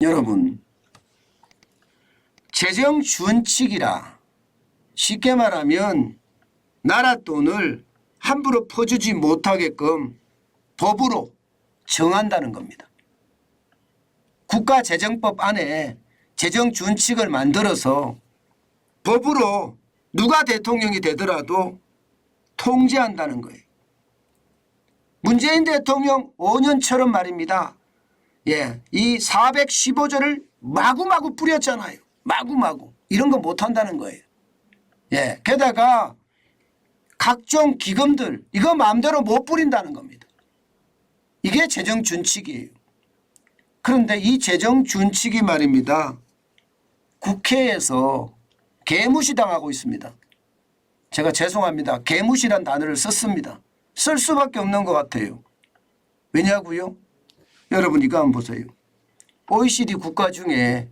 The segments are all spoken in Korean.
여러분, 재정 준칙이라 쉽게 말하면 나라 돈을 함부로 퍼주지 못하게끔 법으로 정한다는 겁니다. 국가재정법 안에 재정 준칙을 만들어서 법으로 누가 대통령이 되더라도 통제한다는 거예요. 문재인 대통령 5년처럼 말입니다. 이 415조를 마구마구 뿌렸잖아요. 마구마구. 이런 거 못한다는 거예요. 게다가 각종 기금들 이거 마음대로 못 뿌린다는 겁니다. 이게 재정 준칙이에요. 그런데 이 재정 준칙이 말입니다. 국회에서 개무시당하고 있습니다. 제가 죄송합니다. 개무시란 단어를 썼습니다. 쓸 수밖에 없는 것 같아요. 왜냐고요? 여러분 이거 한번 보세요. OECD 국가 중에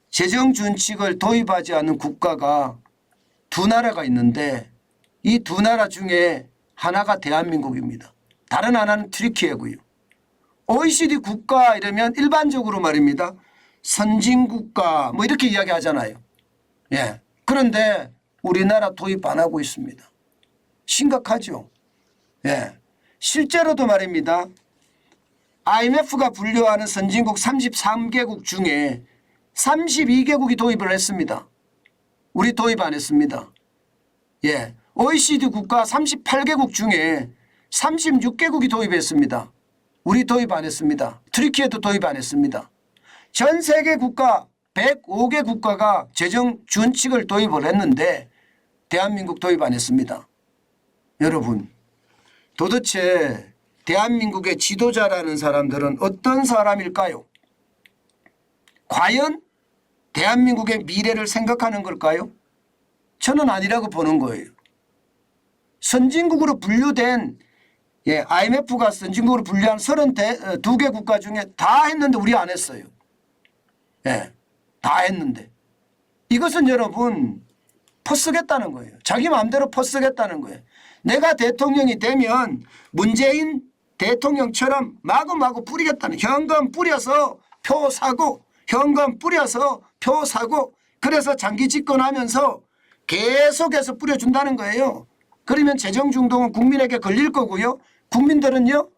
재정 준칙을 도입하지 않은 국가가 두 나라가 있는데 이 두 나라 중에 하나가 대한민국입니다. 다른 하나는 튀르키예고요. OECD 국가 이러면 일반적으로 말입니다. 선진국가 뭐 이렇게 이야기하잖아요. 그런데 우리나라 도입 안 하고 있습니다. 심각하죠. 실제로도 말입니다. IMF가 분류하는 선진국 33개국 중에 32개국이 도입을 했습니다. 우리 도입 안 했습니다. OECD 국가 38개국 중에 36개국이 도입했습니다. 우리 도입 안 했습니다. 튀르키예도 도입 안 했습니다. 전 세계 국가 105개 국가가 재정 준칙을 도입을 했는데 대한민국 도입 안 했습니다. 여러분 도대체 대한민국의 지도자라는 사람들은 어떤 사람일까요? 과연 대한민국의 미래를 생각하는 걸까요? 저는 아니라고 보는 거예요. 선진국으로 분류된 IMF가 선진국으로 분류한 32개 국가 중에 다 했는데 우리 안 했어요. 다 했는데 이것은 여러분 퍼쓰겠다는 거예요. 자기 마음대로 퍼쓰겠다는 거예요. 내가 대통령이 되면 문재인 대통령처럼 마구마구 뿌리겠다는, 현금 뿌려서 표 사고 현금 뿌려서 표 사고 그래서 장기 집권하면서 계속해서 뿌려준다는 거예요. 그러면 재정 중독은 국민에게 걸릴 거고요. 국민들은요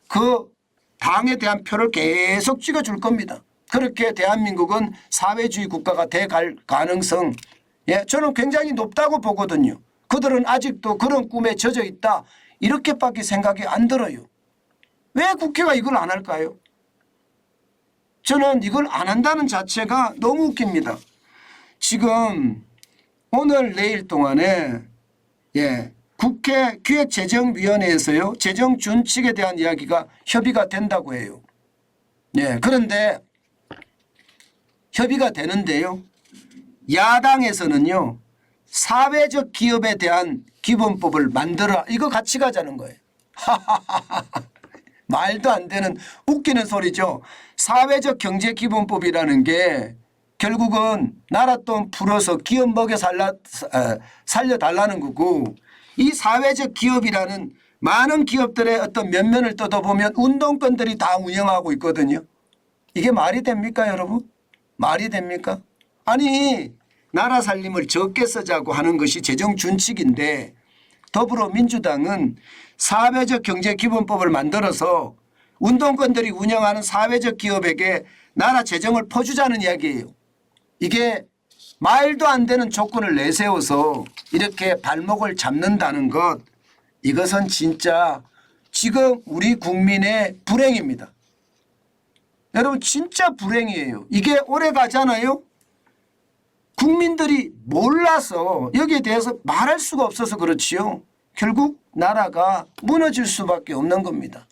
그 당에 대한 표를 계속 찍어줄 겁니다. 그렇게 대한민국은 사회주의 국가가 돼갈 가능성 저는 굉장히 높다고 보거든요. 그들은 아직도 그런 꿈에 젖어 있다 이렇게밖에 생각이 안 들어요. 왜 국회가 이걸 안 할까요? 저는 이걸 안 한다는 자체가 너무 웃깁니다. 지금 오늘 내일 동안에 국회 기획재정위원회에서요 재정 준칙에 대한 이야기가 협의가 된다고 해요. 그런데 협의가 되는데요. 야당에서는요. 사회적 기업에 대한 기본법을 만들어라. 이거 같이 가자는 거예요. 말도 안 되는 웃기는 소리죠. 사회적 경제기본법이라는 게 결국은 나라 돈 풀어서 기업 먹여 살려달라는 거고 이 사회적 기업이라는 많은 기업들의 어떤 면면을 뜯어보면 운동권들이 다 운영하고 있거든요. 이게 말이 됩니까 여러분? 말이 됩니까? 아니 나라 살림을 적게 쓰자고 하는 것이 재정 준칙인데 더불어민주당은 사회적 경제기본법을 만들어서 운동권들이 운영하는 사회적 기업에게 나라 재정을 퍼주자는 이야기예요. 이게 말도 안 되는 조건을 내세워서 이렇게 발목을 잡는다는 것 이것은 진짜 지금 우리 국민의 불행입니다. 여러분 진짜 불행이에요. 이게 오래 가잖아요. 국민들이 몰라서 여기에 대해서 말할 수가 없어서 그렇지요. 결국 나라가 무너질 수밖에 없는 겁니다.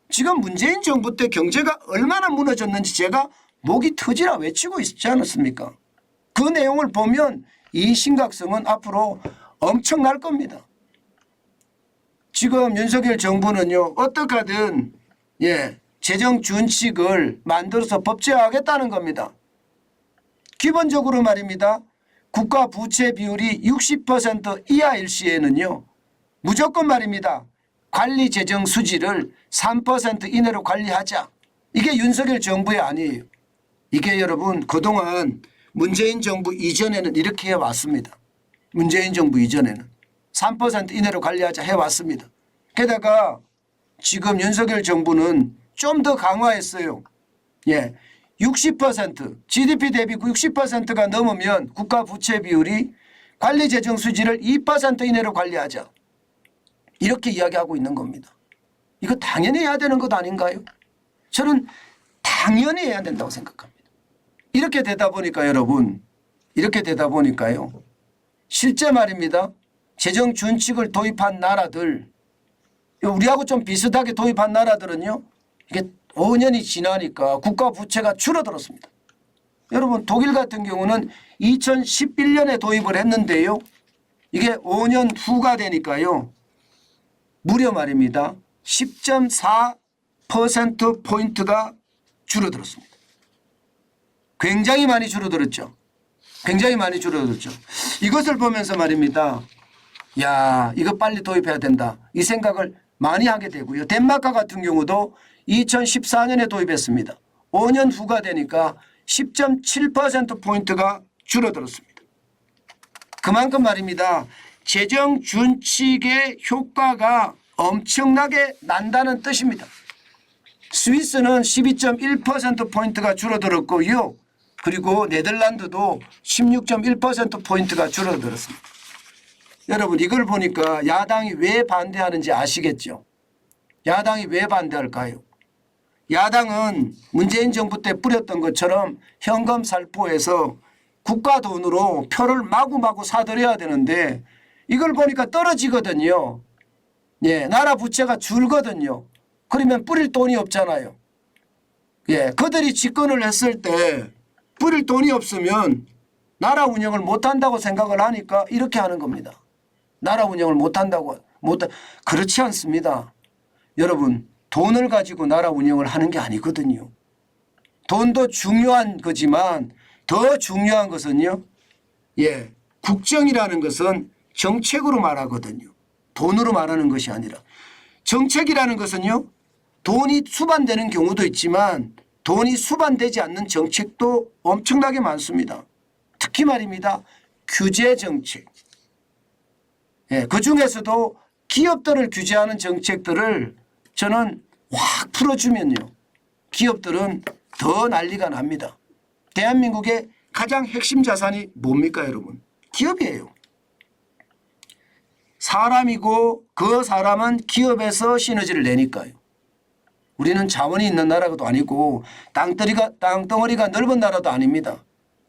지금 문재인 정부 때 경제가 얼마나 무너졌는지 제가 목이 터지라 외치고 있지 않았습니까? 그 내용을 보면 이 심각성은 앞으로 엄청날 겁니다. 지금 윤석열 정부는요. 어떻게 하든 재정 준칙을 만들어서 법제화하겠다는 겁니다. 기본적으로 말입니다. 국가 부채 비율이 60% 이하일 시에는요. 무조건 말입니다. 관리 재정 수지를 3% 이내로 관리하자. 이게 윤석열 정부의 아니에요. 이게 여러분 그동안 문재인 정부 이전에는 이렇게 해왔습니다. 문재인 정부 이전에는 3% 이내로 관리하자 해왔습니다. 게다가 지금 윤석열 정부는 좀 더 강화했어요. 예, 60% GDP 대비 60%가 넘으면 국가 부채 비율이 관리 재정 수지를 2% 이내로 관리하자. 이렇게 이야기하고 있는 겁니다. 이거 당연히 해야 되는 것 아닌가요? 저는 당연히 해야 된다고 생각합니다. 이렇게 되다 보니까 여러분, 이렇게 되다 보니까요. 실제 말입니다. 재정 준칙을 도입한 나라들, 우리하고 좀 비슷하게 도입한 나라들은요. 이게 5년이 지나니까 국가 부채가 줄어들었습니다. 여러분 독일 같은 경우는 2011년에 도입을 했는데요. 이게 5년 후가 되니까요. 무려 말입니다. 10.4%포인트가 줄어들었습니다. 굉장히 많이 줄어들었죠. 굉장히 많이 줄어들었죠. 이것을 보면서 말입니다. 야, 이거 빨리 도입해야 된다. 이 생각을 많이 하게 되고요. 덴마크 같은 경우도 2014년에 도입했습니다. 5년 후가 되니까 10.7%포인트가 줄어들었습니다. 그만큼 말입니다. 재정 준칙의 효과가 엄청나게 난다는 뜻입니다. 스위스는 12.1%포인트가 줄어들었고요. 그리고 네덜란드도 16.1%포인트가 줄어들었습니다. 여러분 이걸 보니까 야당이 왜 반대하는지 아시겠죠? 야당이 왜 반대할까요? 야당은 문재인 정부 때 뿌렸던 것처럼 현금 살포해서 국가 돈으로 표를 마구마구 사들여야 되는데 이걸 보니까 떨어지거든요. 예, 나라 부채가 줄거든요. 그러면 뿌릴 돈이 없잖아요. 예, 그들이 집권을 했을 때 뿌릴 돈이 없으면 나라 운영을 못한다고 생각을 하니까 이렇게 하는 겁니다. 나라 운영을 못한다고. 그렇지 않습니다. 여러분 돈을 가지고 나라 운영을 하는 게 아니거든요. 돈도 중요한 거지만 더 중요한 것은요. 예, 국정이라는 것은 정책으로 말하거든요. 돈으로 말하는 것이 아니라. 정책이라는 것은요. 돈이 수반되는 경우도 있지만 돈이 수반되지 않는 정책도 엄청나게 많습니다. 특히 말입니다. 규제 정책. 예, 그중에서도 기업들을 규제하는 정책들을 저는 확 풀어주면요. 기업들은 더 난리가 납니다. 대한민국의 가장 핵심 자산이 뭡니까 여러분? 기업이에요. 사람이고 그 사람은 기업에서 시너지를 내니까요. 우리는 자원이 있는 나라도 아니고 땅덩어리가 넓은 나라도 아닙니다.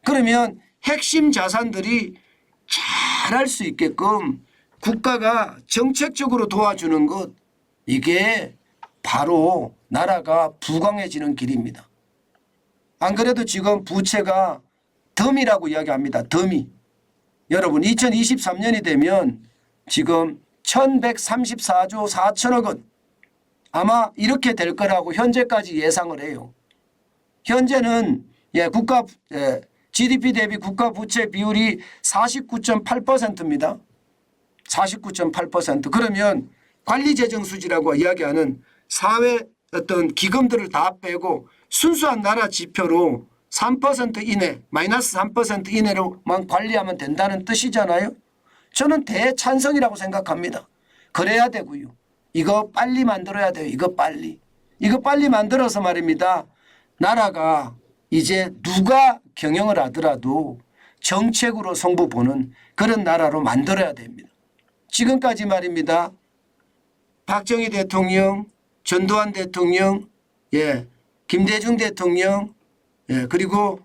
그러면 핵심 자산들이 잘할 수 있게끔 국가가 정책적으로 도와주는 것, 이게 바로 나라가 부강해지는 길입니다. 안 그래도 지금 부채가 덤이라고 이야기합니다. 덤이. 여러분 2023년이 되면 지금 1134조 4천억 원 아마 이렇게 될 거라고 현재까지 예상을 해요. 현재는 GDP 대비 국가 부채 비율이 49.8%입니다. 49.8%. 그러면 관리재정수지라고 이야기하는 사회 어떤 기금들을 다 빼고 순수한 나라 지표로 3% 이내, 마이너스 3% 이내로만 관리하면 된다는 뜻이잖아요. 저는 대찬성이라고 생각합니다. 그래야 되고요. 이거 빨리 만들어야 돼요. 이거 빨리 만들어서 말입니다. 나라가 이제 누가 경영을 하더라도 정책으로 승부 보는 그런 나라로 만들어야 됩니다. 지금까지 말입니다. 박정희 대통령, 전두환 대통령, 김대중 대통령, 그리고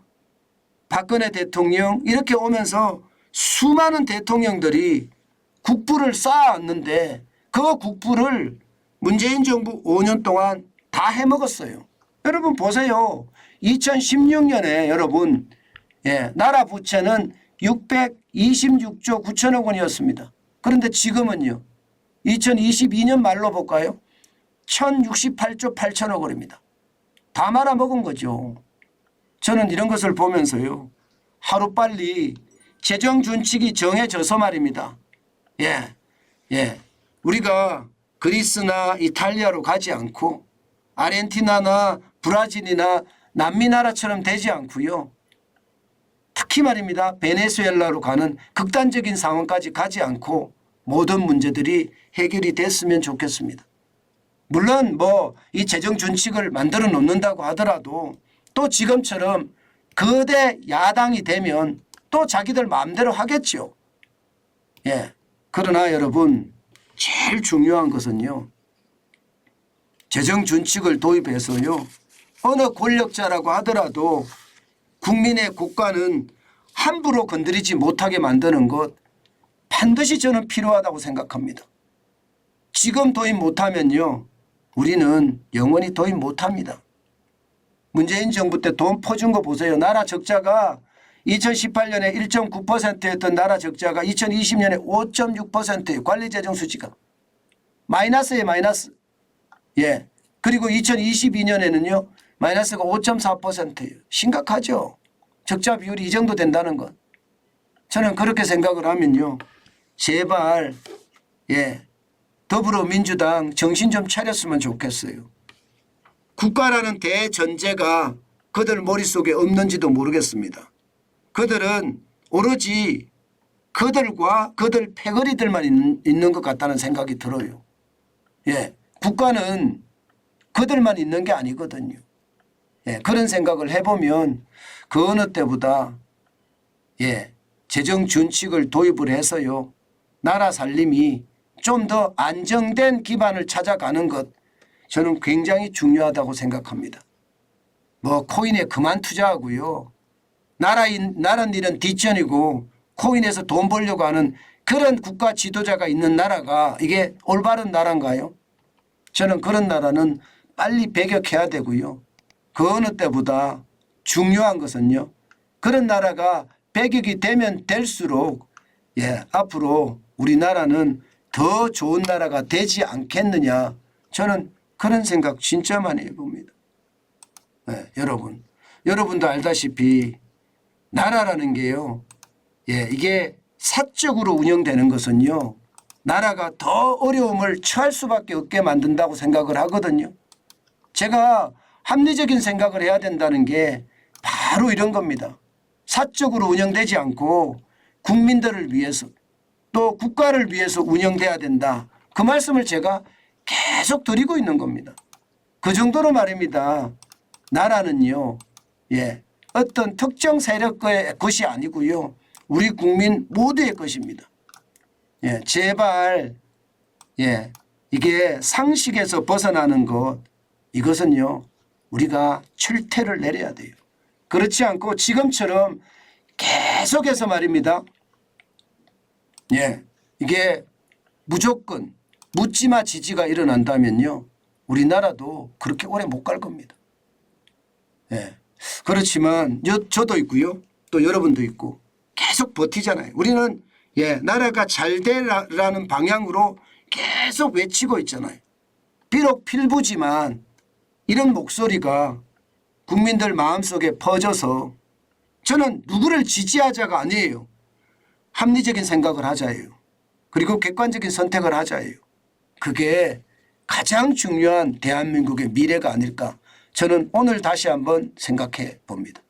박근혜 대통령 이렇게 오면서 수많은 대통령들이 국부를 쌓아왔는데 그 국부를 문재인 정부 5년 동안 다 해먹었어요. 여러분 보세요. 2016년에 여러분 나라 부채는 626조 9천억 원이었습니다. 그런데 지금은요. 2022년 말로 볼까요? 1068조 8천억 원입니다. 다 말아먹은 거죠. 저는 이런 것을 보면서요. 하루빨리 재정 준칙이 정해져서 말입니다. 우리가 그리스나 이탈리아로 가지 않고 아르헨티나나 브라질이나 남미 나라처럼 되지 않고요. 특히 말입니다. 베네수엘라로 가는 극단적인 상황까지 가지 않고 모든 문제들이 해결이 됐으면 좋겠습니다. 물론 뭐 이 재정 준칙을 만들어 놓는다고 하더라도 또 지금처럼 거대 야당이 되면 또 자기들 마음대로 하겠죠. 예. 그러나 여러분 제일 중요한 것은요. 재정 준칙을 도입해서요. 어느 권력자라고 하더라도 국민의 국가는 함부로 건드리지 못하게 만드는 것 반드시 저는 필요하다고 생각합니다. 지금 도입 못하면요. 우리는 영원히 도입 못합니다. 문재인 정부 때 돈 퍼준 거 보세요. 나라 적자가 2018년에 1.9%였던 나라 적자가 2020년에 5.6%예요. 관리재정수지가. 마이너스에 마이너스. 예. 그리고 2022년에는요. 마이너스가 5.4%예요. 심각하죠. 적자 비율이 이 정도 된다는 것. 저는 그렇게 생각을 하면요. 제발 더불어민주당 정신 좀 차렸으면 좋겠어요. 국가라는 대전제가 그들 머릿속에 없는지도 모르겠습니다. 그들은 오로지 그들과 그들 패거리들만 있는 것 같다는 생각이 들어요. 국가는 그들만 있는 게 아니거든요. 그런 생각을 해보면 그 어느 때보다 재정 준칙을 도입을 해서요. 나라 살림이 좀 더 안정된 기반을 찾아가는 것 저는 굉장히 중요하다고 생각합니다. 뭐 코인에 그만 투자하고요. 나란 일은 뒷전이고 코인에서 돈 벌려고 하는 그런 국가 지도자가 있는 나라가 이게 올바른 나라인가요? 저는 그런 나라는 빨리 배격해야 되고요. 그 어느 때보다 중요한 것은요. 그런 나라가 배격이 되면 될수록 앞으로 우리나라는 더 좋은 나라가 되지 않겠느냐. 저는 그런 생각 진짜 많이 해봅니다. 여러분도 알다시피 나라라는 게요. 이게 사적으로 운영되는 것은요. 나라가 더 어려움을 처할 수밖에 없게 만든다고 생각을 하거든요. 제가 합리적인 생각을 해야 된다는 게 바로 이런 겁니다. 사적으로 운영되지 않고 국민들을 위해서 또 국가를 위해서 운영돼야 된다. 그 말씀을 제가 계속 드리고 있는 겁니다. 그 정도로 말입니다. 나라는요. 어떤 특정 세력의 것이 아니고요. 우리 국민 모두의 것입니다. 제발 이게 상식에서 벗어나는 것 이것은요. 우리가 출퇴를 내려야 돼요. 그렇지 않고 지금처럼 계속해서 말입니다. 이게 무조건 묻지마 지지가 일어난다면요. 우리나라도 그렇게 오래 못 갈 겁니다. 그렇지만 저도 있고요. 또 여러분도 있고 계속 버티잖아요. 우리는 나라가 잘 되라는 방향으로 계속 외치고 있잖아요. 비록 필부지만 이런 목소리가 국민들 마음속에 퍼져서 저는 누구를 지지하자가 아니에요. 합리적인 생각을 하자예요. 그리고 객관적인 선택을 하자예요. 그게 가장 중요한 대한민국의 미래가 아닐까 저는 오늘 다시 한번 생각해 봅니다.